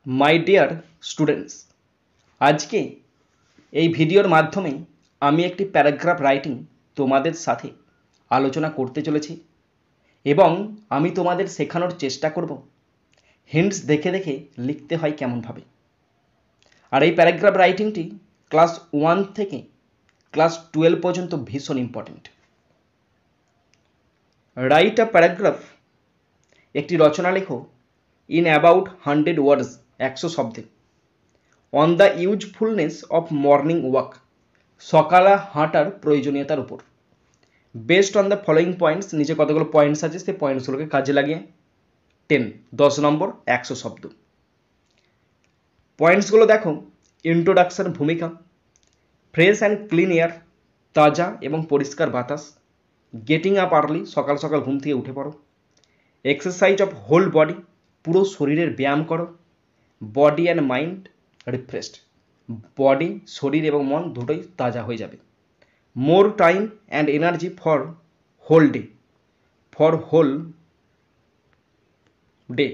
My dear students, আজকে এই ভিডিওর মাধ্যমে আমি একটি প্যারাগ্রাফ রাইটিং তোমাদের সাথে আলোচনা করতে চলেছি এবং আমি তোমাদের শেখানোর চেষ্টা করব হিন্টস দেখে দেখে লিখতে হয় কেমনভাবে। আর এই প্যারাগ্রাফ রাইটিংটি ক্লাস 1 থেকে ক্লাস 12 পর্যন্ত ভীষণ ইম্পর্টেন্ট। রাইট আ প্যারাগ্রাফ, একটি রচনা লেখো ইন অ্যাবাউট 100 ওয়ার্ডস, 100 শব্দে, on the usefulness of morning walk, সকালে হাঁটার প্রয়োজনীয়তার উপর, based on the following points, নিচে কতগুলো পয়েন্টস আছে সেই পয়েন্টসগুলোকে কাজে লাগিয়ে 10 নম্বর 100 শব্দ। পয়েন্টসগুলো দেখো: ইন্ট্রোডাকশন, ভূমিকা; ফ্রেশ অ্যান্ড ক্লিন এয়ার, তাজা এবং পরিষ্কার বাতাস; গেটিং আপ আর্লি, সকাল সকাল ঘুম থেকে উঠে পড়ো; এক্সারসাইজ অফ হোল বডি, পুরো শরীরের ব্যায়াম করো; body and mind refreshed, body, শরীর এবং মন দুটোই তাজা হয়ে যাবে; more time and energy for whole day, for whole day,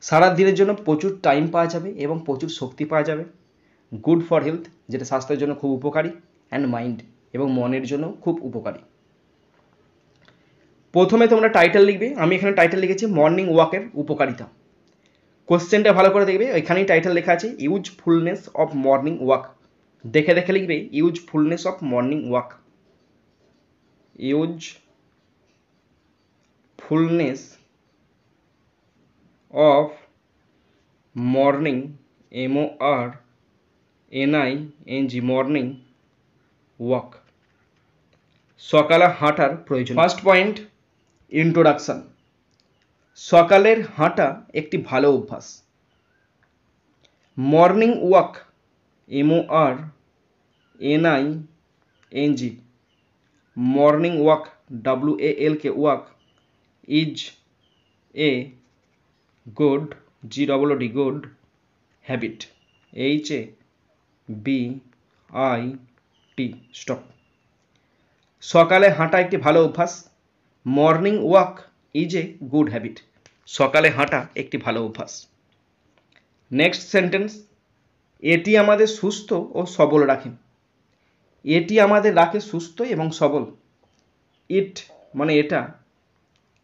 সারা দিনের জন্য প্রচুর টাইম পাওয়া যাবে এবং প্রচুর শক্তি পাওয়া যাবে; গুড ফর হেলথ, যেটা স্বাস্থ্যের জন্য খুব উপকারী; অ্যান্ড মাইন্ড, এবং মনের জন্য খুব উপকারী। প্রথমে তোমরা টাইটেল লিখবে। আমি এখানে টাইটেল লিখেছি মর্নিং ওয়াকের উপকারিতা। কোশ্চেনটা ভালো করে দেখবে, এখানেই টাইটেল লেখা আছে ইউজফুলনেস অফ মর্নিং ওয়াক। দেখে দেখে লিখবে usefulness of morning walk, usefulness of morning, MORNING, morning walk, সকালে হাঁটার প্রয়োজন। First point, introduction. সকালের হাঁটা একটি ভালো অভ্যাস। Morning walk, MORNING, morning walk, WALK, walk, is a good, GOOD, good habit, HABIT, stop. সকালে হাঁটা একটি ভালো অভ্যাস। Morning walk is a good habit, সকালে হাঁটা একটি ভালো অভ্যাস। নেক্সট সেন্টেন্স, এটি আমাদের সুস্থ ও সবল রাখে। এটি আমাদের রাখে সুস্থ এবং সবল। ইট মানে এটা,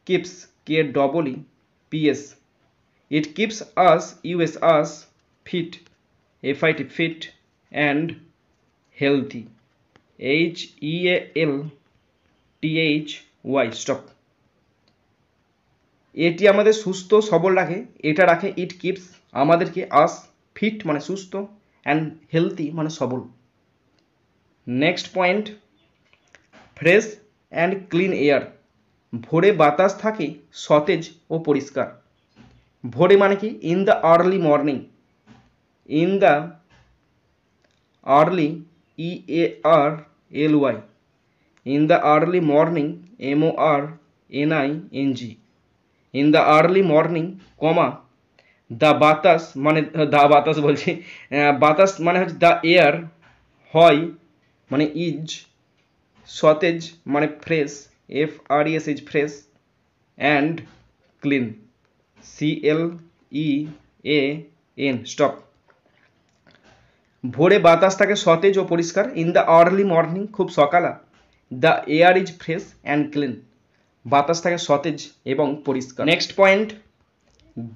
keeps, KEEPS, it keeps us, US, fit, FIT, fit, and healthy, HEALTHY, stop. এটি আমাদের সুস্থ সবল রাখে, এটা রাখে, ইট কিপস আমাদেরকে, আস ফিট মানে সুস্থ, অ্যান্ড হেলথি মানে সবল। Next point, fresh and clean air, ভোরে বাতাস থাকে সতেজ ও পরিষ্কার। ভোরে মানে কি? In the early morning, in the early, EARLY, in the early morning, MORNING, in the early morning, comma, the বাতাস মানে বাতাস মানে হচ্ছে দ্য এয়ার, হয় মানে ইজ, সতেজ মানে fresh, FRESH, fresh, and clean, CLEAN, stop. ভোরে বাতাস থাকে সতেজ ও পরিষ্কার। ইন দ্য আর্লি মর্নিং, খুব সকালা। The air is fresh and clean, বাতাস থাকে সতেজ এবং পরিষ্কার। Next point,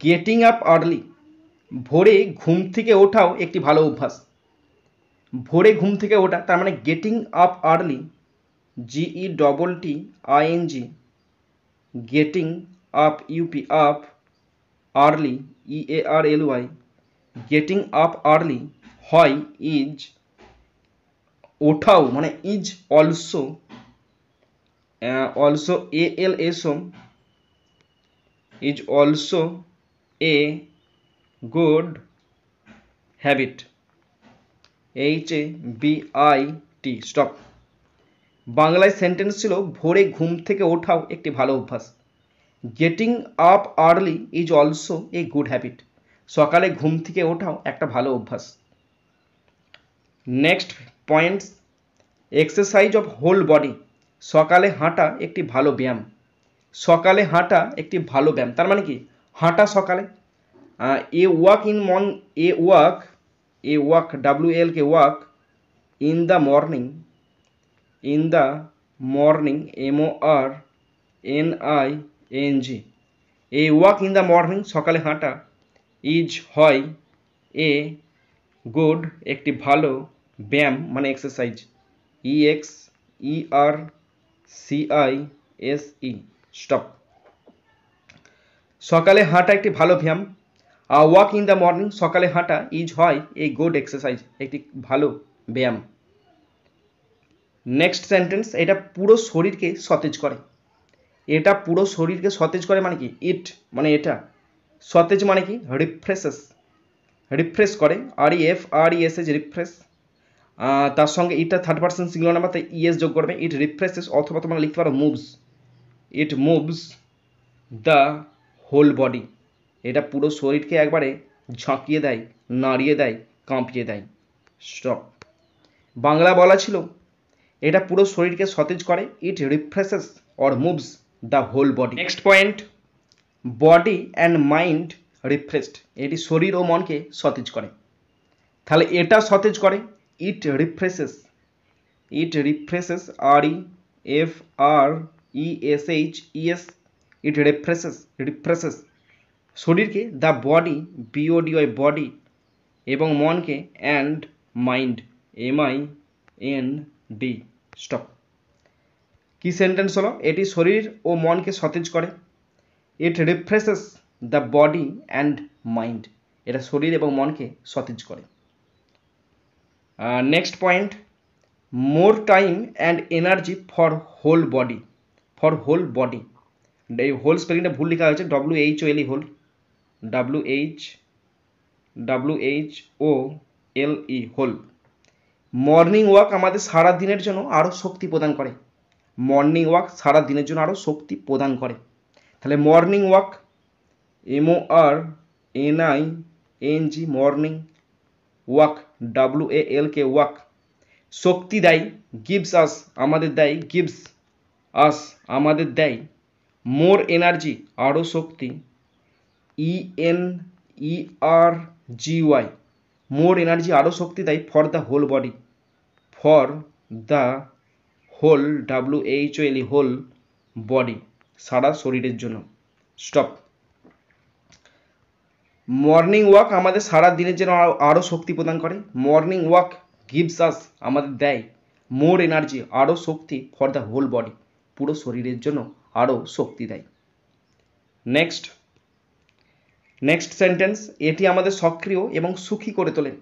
getting up early, ভোরে ঘুম থেকে ওঠাও একটি ভালো অভ্যাস। ভোরে ঘুম থেকে ওঠা, তার মানে getting up early, GETTING, getting up, UP, up, early, EARLY, getting up early, হয় ইজ, ওঠাও মানে is also, ALSO, is also a good habit, HABIT, stop. বাংলায় সেন্টেন্স ছিল ভোরে ঘুম থেকে ওঠাও একটি ভালো অভ্যাস। Getting up early is also a good habit, সকালে ঘুম থেকে ওঠাও একটা ভালো অভ্যাস। Next points, exercise of whole body, সকালে হাঁটা একটি ভালো ব্যায়াম। সকালে হাঁটা একটি ভালো ব্যায়াম, তার মানে কি? হাঁটা সকালে, a walk WALK walk in the morning MORNING, a walk in the morning সকালে হাঁটা ইজ হয় এ গুড একটি ভালো ব্যায়াম মানে এক্সারসাইজ EXERCISE স্টপ। সকালে হাঁটা একটি ভালো ব্যায়াম, ওয়াক ইন দ্য মর্নিং সকালে হাঁটা ইজ হয় এ গুড এক্সারসাইজ একটি ভালো ব্যায়াম। নেক্সট সেন্টেন্স, এটা পুরো শরীরকে সতেজ করে। এটা পুরো শরীরকে সতেজ করে মানে কি? ইট মানে এটা, সতেজ মানে কি? রিফ্রেশ করে, REFRESH রিফ্রেশ। তার সঙ্গে ইটটা থার্ড পার্সন সিঙ্গুলার নাম্বার, তাই ইএস যোগ করবে। ইট রিফ্রেশেস, অথবা তোমরা লিখতে পারো moves, it moves the whole body. এটা পুরো শরীরকে একবারে ঝাঁকিয়ে দেয়, নাড়িয়ে দেয়, কাঁপিয়ে দেয়। স্টপ। বাংলা বলা ছিল এটা পুরো শরীরকে সতেজ করে, it refreshes or moves the whole body. Next point, body and mind refreshed, এটি শরীর ও মনকে সতেজ করে। তাহলে এটা সতেজ করে, ইট রিফ্রেশেস REFRESHES, ইট রিফ্রেশেস শরীরকে, দ্য বডি BODY বডি, এবং মনকে অ্যান্ড মাইন্ড MIND স্টপ। কি সেন্টেন্স হলো? এটি শরীর ও মনকে সতেজ করে, it refreshes the body and mind, এটা শরীর এবং মনকে সতেজ করে। Next point, more time and energy for whole body. এই হোল স্পেলিংটা ভুল লেখা হয়েছে, WHOLE whole, WHOLE whole. Morning walk আমাদের সারা দিনের জন্য আরও শক্তি প্রদান করে। মর্নিং ওয়াক সারা দিনের জন্য আরও শক্তি প্রদান করে। তাহলে morning walk MORNING, morning walk WALK walk, শক্তি দেয়, গিভস আস আমাদের দেয়, গিভস আস আমাদের দেয়, মোর এনার্জি আরও শক্তি, ENERGY মোর এনার্জি আরও শক্তি দেয়, for the whole body, for the whole WHOLE whole body, সারা শরীরের জন্য। স্টপ। মর্নিং ওয়াক আমাদের সারা দিনের জন্য আরও শক্তি প্রদান করে। মর্নিং ওয়াক গিভস আস আমাদের দেয়, মোর এনার্জি আরও শক্তি, ফর দ্য হোল বডি পুরো শরীরের জন্য আরও শক্তি দেয়। নেক্সট সেন্টেন্স, এটি আমাদের সক্রিয় এবং সুখী করে তোলে।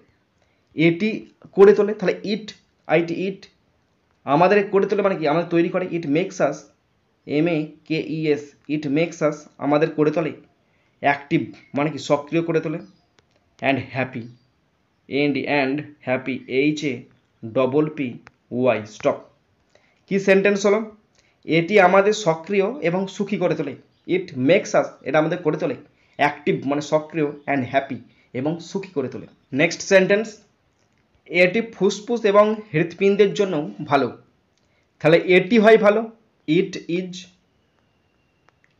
এটি করে তোলে, তাহলে ইট আমাদের করে তোলে মানে কি? আমাদের তৈরি করে। It makes us MAKES, it makes us আমাদের করে তোলে, অ্যাক্টিভ মানে কি? সক্রিয় করে তোলে, অ্যান্ড হ্যাপি HAPPY স্টপ। কি সেন্টেন্স হলো? এটি আমাদের সক্রিয় এবং সুখী করে তোলে। ইট মেক্স আস, এটা আমাদের করে তোলে, অ্যাক্টিভ মানে সক্রিয়, অ্যান্ড হ্যাপি এবং সুখী করে তোলে। নেক্সট সেন্টেন্স, এটি ফুসফুস এবং হৃৎপিণ্ডের জন্য ভালো। তাহলে এটি হয় ভালো, ইট ইজ,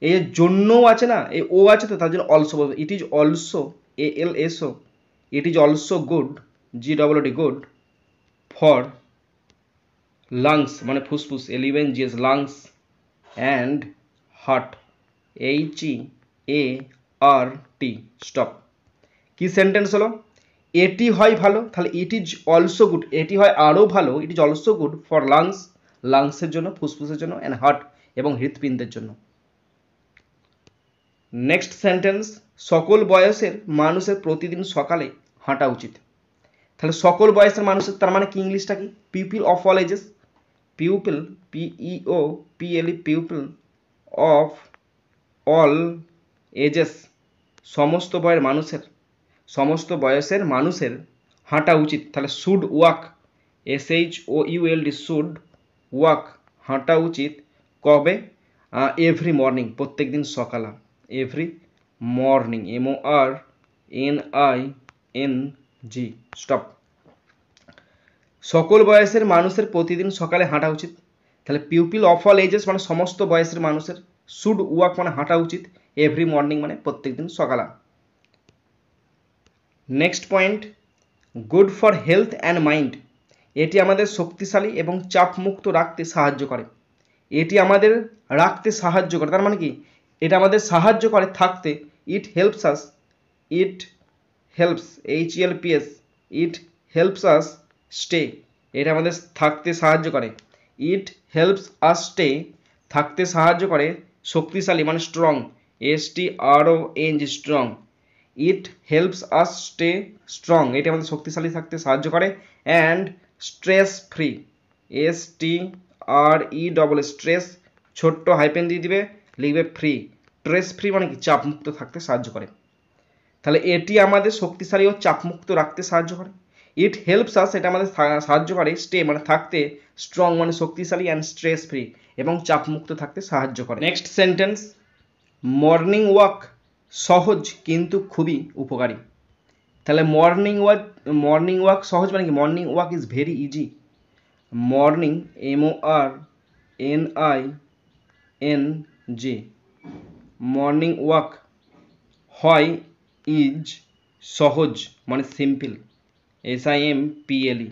এর জন্যও আছে না, এ ও আছে তো, তার জন্য অলসো বলবো। ইট is also ALSO, it is also good GOOD good, for lungs মানে ফুসফুস LUNGS lungs, and heart HEART stop. কি সেন্টেন্স হলো? এটি হয় ভালো, তাহলে ইট ইজ অলসো গুড, এটি হয় আরও ভালো, it is also good for লাংসের জন্য, ফুসফুসের জন্য, অ্যান্ড হার্ট এবং হৃৎপিণ্ডের জন্য। নেক্সট সেন্টেন্স, সকল বয়সের মানুষের প্রতিদিন সকালে হাঁটা উচিত। তাহলে সকল বয়সের মানুষের, তার মানে কি? ইংলিশটা কি? People of all ages, pupil PEOPLE pupil of all ages, সমস্ত সমস্ত বয়সের মানুষের হাঁটা উচিত। তাহলে should walk SHOULD should walk হাঁটা উচিত, কবে? এভরি মর্নিং প্রত্যেক দিন সকালে, এভরি মর্নিং MORNING স্টপ। সকল বয়সের মানুষের প্রতিদিন সকালে হাঁটা উচিত। তাহলে পিউপিল অফ অল এজেস মানে সমস্ত বয়সের মানুষের, শুড ওয়াক মানে হাঁটা উচিত, এভরি মর্নিং মানে প্রত্যেক দিন সকালে। Next point, good for health and mind. এটি আমাদের শক্তিশালী এবং চাপমুক্ত রাখতে সাহায্য করে। এটি আমাদের রাখতে সাহায্য করে, তার মানে কি এটা আমাদের সাহায্য করে থাকতে। It helps us, it helps, HELPS, it helps us stay. এটা আমাদের থাকতে সাহায্য করে। ইট হেল্পস আস স্টে, থাকতে সাহায্য করে, শক্তিশালী মানে strong, STRONG, strong. It helps us stay strong, এটা আমাদের শক্তিশালী থাকতে সাহায্য করে। And stress free, STRE, stress, ছোট্ট হাইপেন দিয়ে দিবে, লিখবে ফ্রি। স্ট্রেস ফ্রি মানে কি চাপমুক্ত থাকতে সাহায্য করে। তাহলে এটি আমাদের শক্তিশালী ও চাপমুক্ত রাখতে সাহায্য করে। ইট হেল্পস আস, এটা আমাদের সাহায্য করে, স্টে মানে থাকতে, স্ট্রং মানে শক্তিশালী, অ্যান্ড স্ট্রেস ফ্রি এবং চাপমুক্ত থাকতে সাহায্য করে। নেক্সট সেন্টেন্স, মর্নিং ওয়াক সহজ কিন্তু খুবই উপকারী। তাহলে মর্নিং ওয়াক সহজ মানে কি morning walk is very easy. Morning MORNING, morning walk হয়, ইজ সহজ মানে simple, SIMPLE।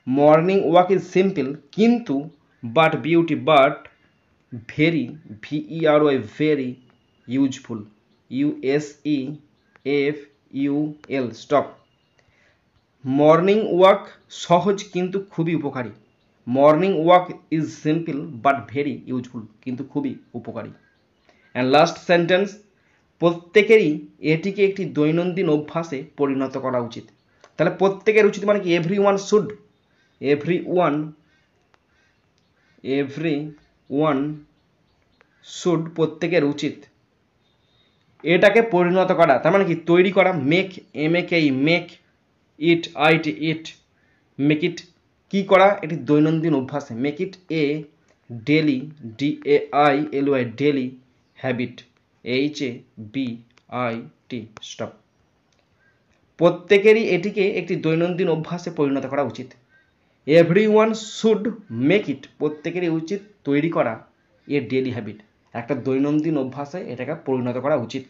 Morning walk is simple কিন্তু, but beauty, but very, VERY, very, useful, USEFUL, stop. Morning walk সহজ কিন্তু খুবই উপকারী। Morning walk is simple but very useful, কিন্তু খুবই উপকারী। অ্যান্ড লাস্ট সেন্টেন্স, প্রত্যেকেরই এটিকে একটি দৈনন্দিন অভ্যাসে পরিণত করা উচিত। তাহলে প্রত্যেকের উচিত মানে কি এভরিওয়ান শুড, প্রত্যেকের উচিত এটাকে পরিণত করা, তার মানে কি তৈরি করা, make, MAKE, make, it, make it কি করা, এটি দৈনন্দিন অভ্যাসে, make it A daily, DAILY, daily habit, HABIT, stop. প্রত্যেকেরই এটিকে একটি দৈনন্দিন অভ্যাসে পরিণত করা উচিত। এভরিওয়ান শুড মেক ইট, প্রত্যেকেরই উচিত তৈরি করা, এ ডেলি হ্যাবিট, একটা দৈনন্দিন অভ্যাসে এটাকে পরিণত করা উচিত।